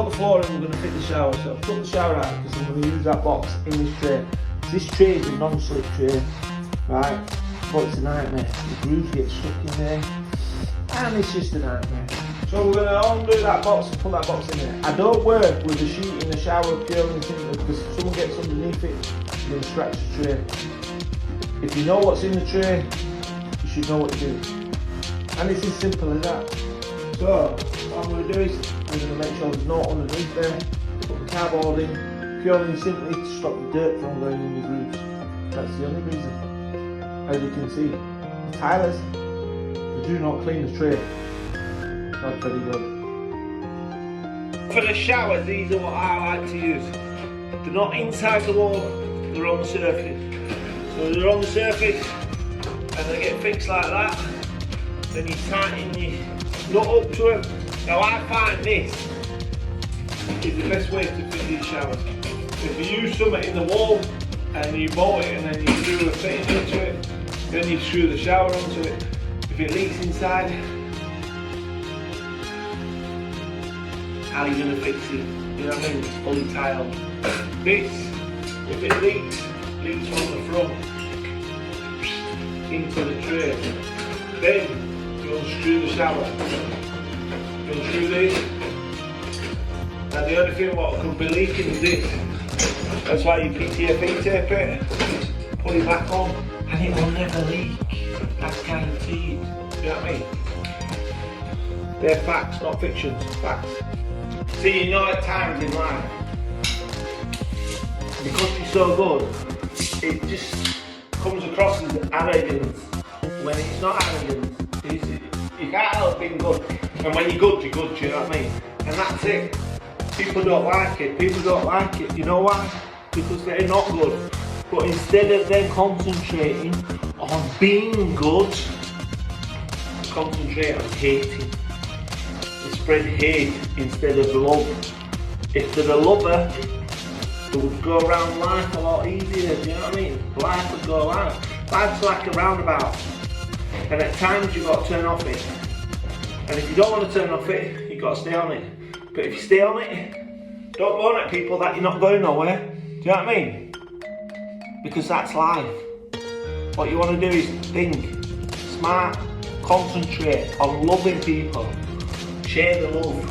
out the floor and we're going to fit the shower. So I've took the shower out because I'm going to use that box in this tray. This tray is a non-slip tray, right? But it's a nightmare. The grooves get stuck in there, and it's just a nightmare. So we're going to undo that box and put that box in there. I don't work with the sheet in the shower purely and simply because if someone gets underneath it, you're going to scratch the tray. If you know what's in the tray, you should know what to do. And it's as simple as that. So what I'm going to do is I'm going to make sure there's no underneath there. Put the cardboard in purely and simply to stop the dirt from going in the grooves. That's the only reason. As you can see, the tilers, they do not clean the tray. Not very good. For the showers, these are what I like to use. They're not inside the wall, they're on the surface. So they're on the surface and they get fixed like that. Then you tighten your nut up to them. Now I find this is the best way to fit these showers. If you use something in the wall and you bolt it and then you screw a fitting into it, then you screw the shower onto it. If it leaks inside, how are you going to fix it? You know what I mean? It's fully tiled. This, if it leaks from the front into the tray, then you unscrew the shower. You unscrew this, and the only thing what could be leaking is this. That's why you PTFE tape it, put it back on, and it will never leak. That's guaranteed. You know what I mean? They're facts, not fictions. Facts. See, you know at times in life, because you're so good, it just comes across as arrogance when it's not arrogance. You can't help being good, and when you're good, do you know what I mean? And that's it. People don't like it. People don't like it. You know why? Because they're not good. But instead of them concentrating on being good, concentrate on hating. They spread hate instead of love. If they're a lover, they would go around life a lot easier. Do you know what I mean? Life would go around. Life's like a roundabout, and at times you've got to turn off it. And if you don't want to turn off it, you've got to stay on it. But if you stay on it, don't moan at people that you're not going nowhere. Do you know what I mean? Because that's life. What you want to do is think smart, concentrate on loving people, share the love.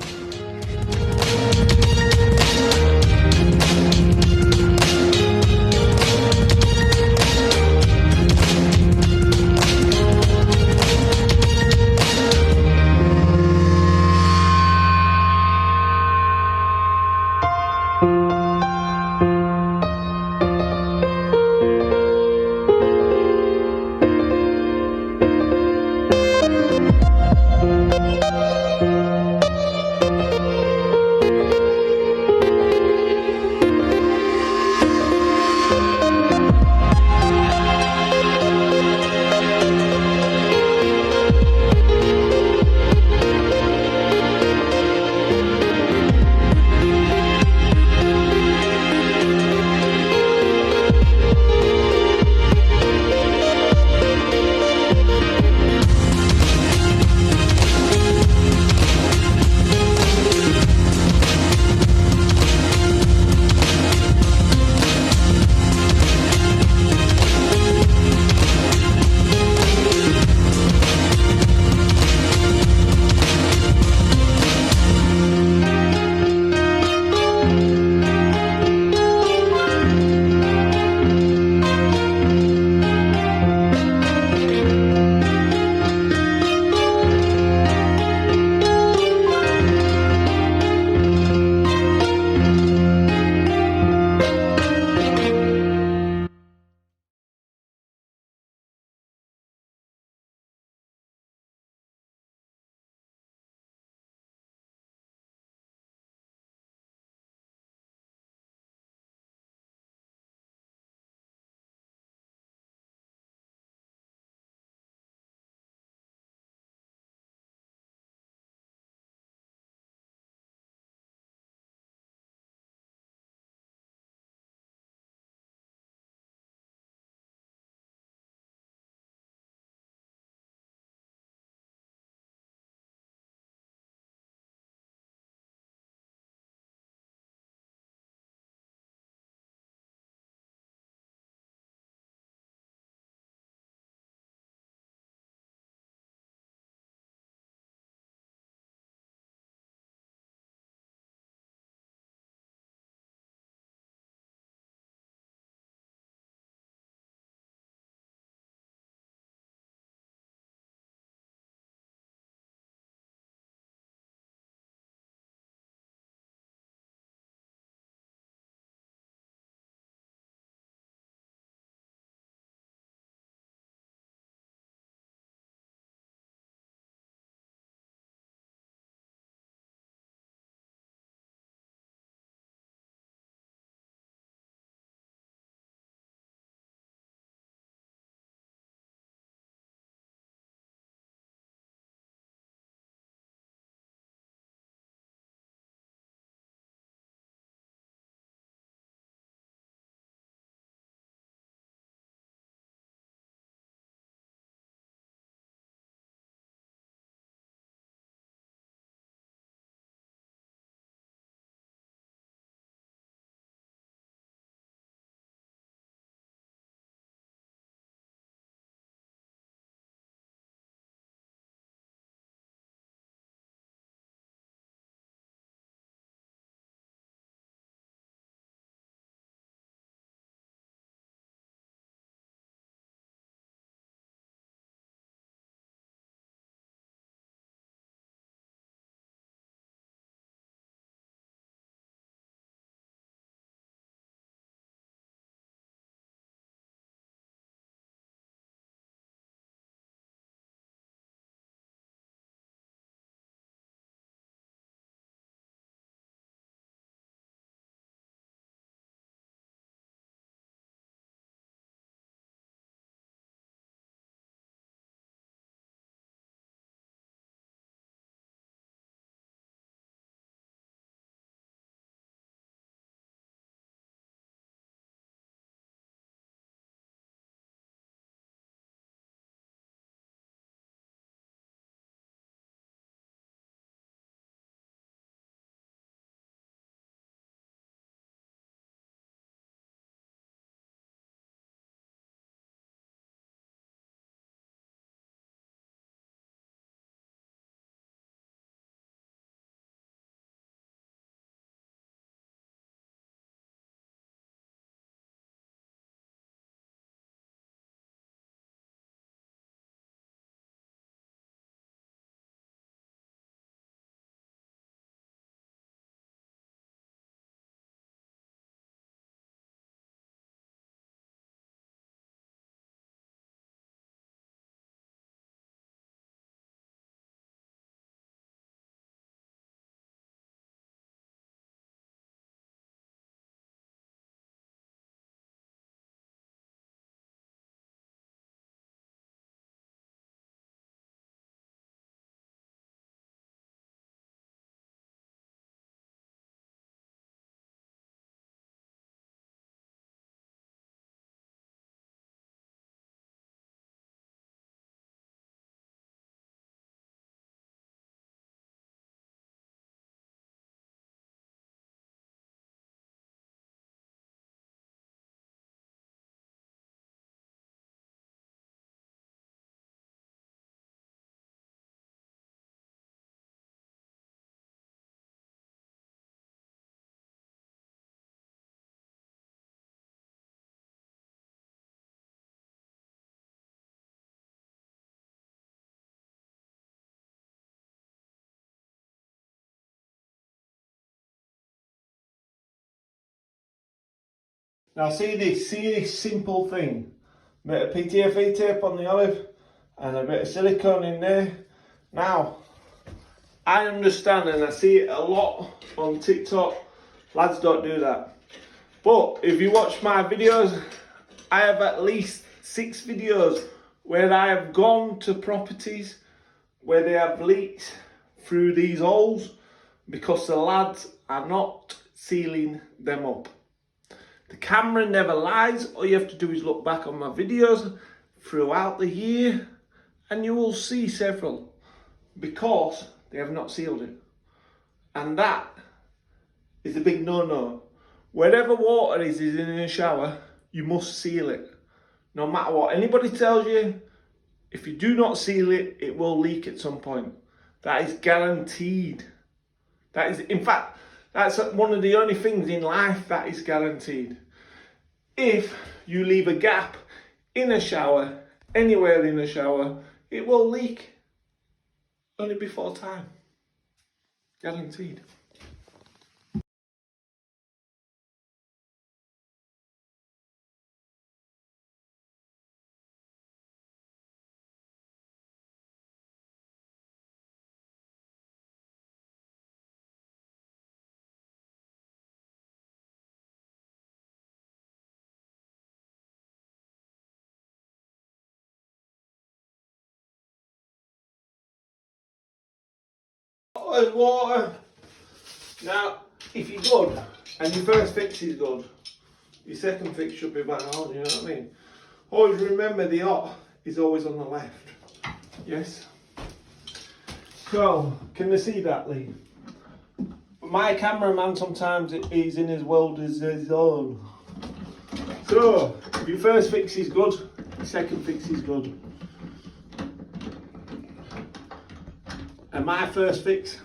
Now see this simple thing. A bit of PTFE tape on the olive and a bit of silicone in there. Now, I understand and I see it a lot on TikTok. Lads don't do that. But if you watch my videos, I have at least 6 videos where I have gone to properties where they have leaks through these holes because the lads are not sealing them up. The camera never lies. All you have to do is look back on my videos throughout the year and you will see several because they have not sealed it. And that is a big no-no. Wherever water is in a shower, you must seal it. No matter what anybody tells you, if you do not seal it, it will leak at some point. That is guaranteed. That is, in fact, that's one of the only things in life that is guaranteed. If you leave a gap in a shower, anywhere in a shower, it will leak only before time. Guaranteed. Water. Now, if you're good and your first fix is good, your second fix should be bang on, you know what I mean? Always remember the hot is always on the left. Yes? So, can they see that, Lee? My cameraman sometimes is in his world as his own. So, if your first fix is good, your second fix is good. And my first fix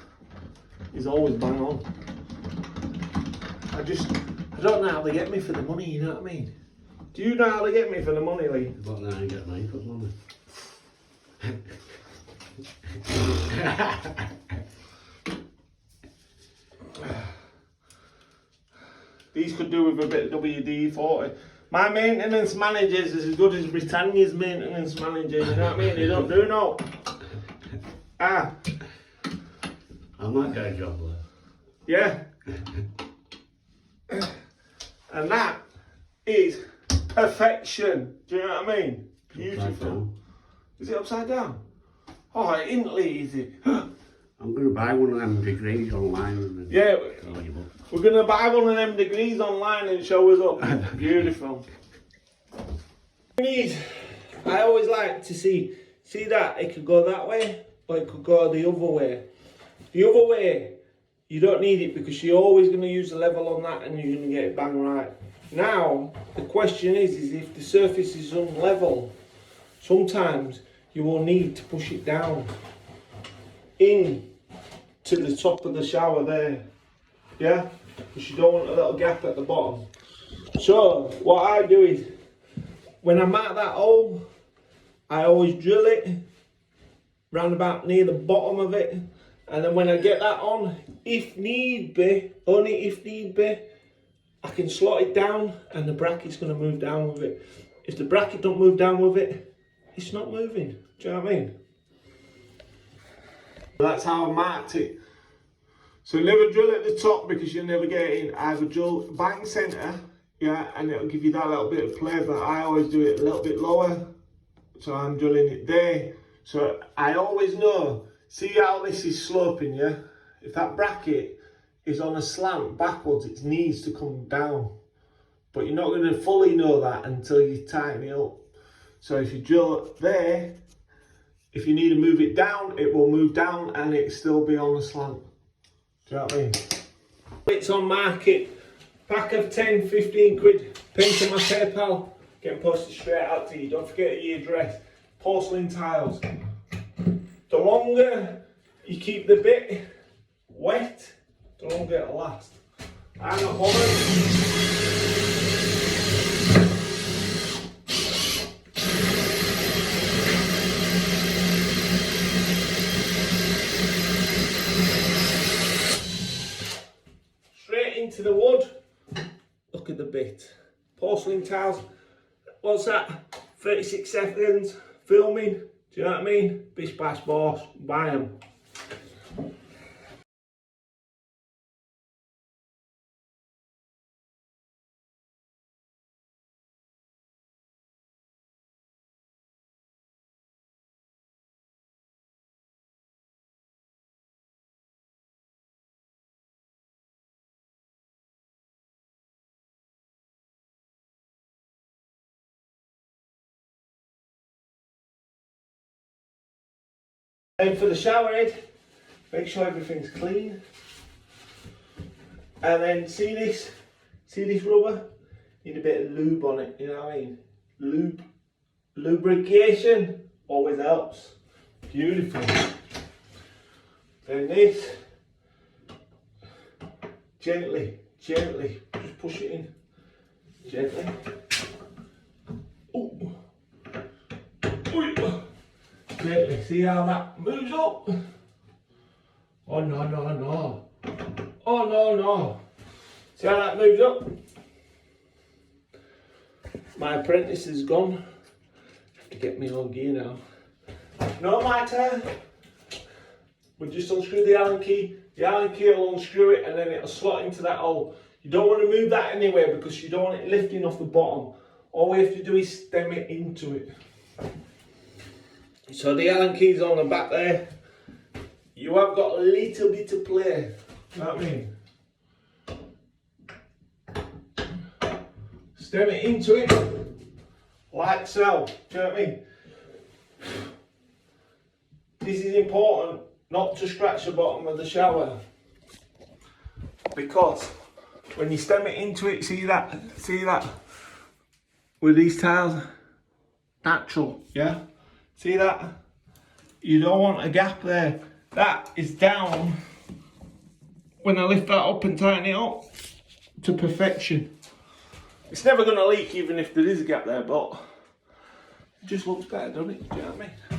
is always bang on. I don't know how they get me for the money, you know what I mean? Do you know how they get me for the money, Lee? But now you get me for the money. These could do with a bit of WD-40. My maintenance manager is as good as Britannia's maintenance manager, you know what I mean? They don't do no. Ah. I might get a job there. Yeah. And that is perfection. Do you know what I mean? Beautiful. Is it upside down? Oh, it isn't easy. I'm going to buy one of them degrees online. Yeah, we're going to buy one of them degrees online and show us up. Beautiful. I always like to see that it could go that way or it could go the other way. The other way, you don't need it because you're always going to use the level on that and you're going to get it bang right. Now, the question is if the surface is unlevel, sometimes you will need to push it down in to the top of the shower there. Yeah? Because you don't want a little gap at the bottom. So, what I do is, when I'm at that hole, I always drill it round about near the bottom of it. And then when I get that on, if need be, only if need be, I can slot it down and the bracket's going to move down with it. If the bracket don't move down with it, it's not moving. Do you know what I mean? That's how I marked it. So never drill at the top because you'll never get it in. Either drill bang centre, yeah, and it'll give you that little bit of play, but I always do it a little bit lower. So I'm drilling it there. So I always know. See how this is sloping, yeah? If that bracket is on a slant backwards, it needs to come down. But you're not going to fully know that until you tighten it up. So if you drill there, if you need to move it down, it will move down and it'll still be on the slant. Do you know what I mean? It's on market. Pack of 10, 15 quid. Pin to my PayPal. Getting posted straight out to you. Don't forget your address. Porcelain tiles. The longer you keep the bit wet, the longer it'll last. I'm not bothered. Straight into the wood. Look at the bit. porcelain tiles. What's that? 36 seconds filming. Do you know what I mean? Bish bash boss, buy them. And for the shower head, make sure everything's clean. And then see this rubber? Need a bit of lube on it, you know what I mean? Lubrication always helps. Beautiful. Then this, gently, just push it in, gently. Ooh. Ooh. Gently, see how that moves up? Oh no. Oh no. See how that moves up? My apprentice is gone. Have to get me on gear now. No matter. We'll just unscrew the Allen key. The Allen key will unscrew it and then it'll slot into that hole. You don't want to move that anywhere because you don't want it lifting off the bottom. All we have to do is stem it into it. So the Allen key's on the back there. You have got a little bit of play. You know what I mean? Stem it into it like so. Do you know what I mean? This is important not to scratch the bottom of the shower, because when you stem it into it, see that with these tiles, natural, yeah? See that? You don't want a gap there. That is down when I lift that up and tighten it up to perfection. It's never going to leak even if there is a gap there, but it just looks better, doesn't it? Do you know what I mean?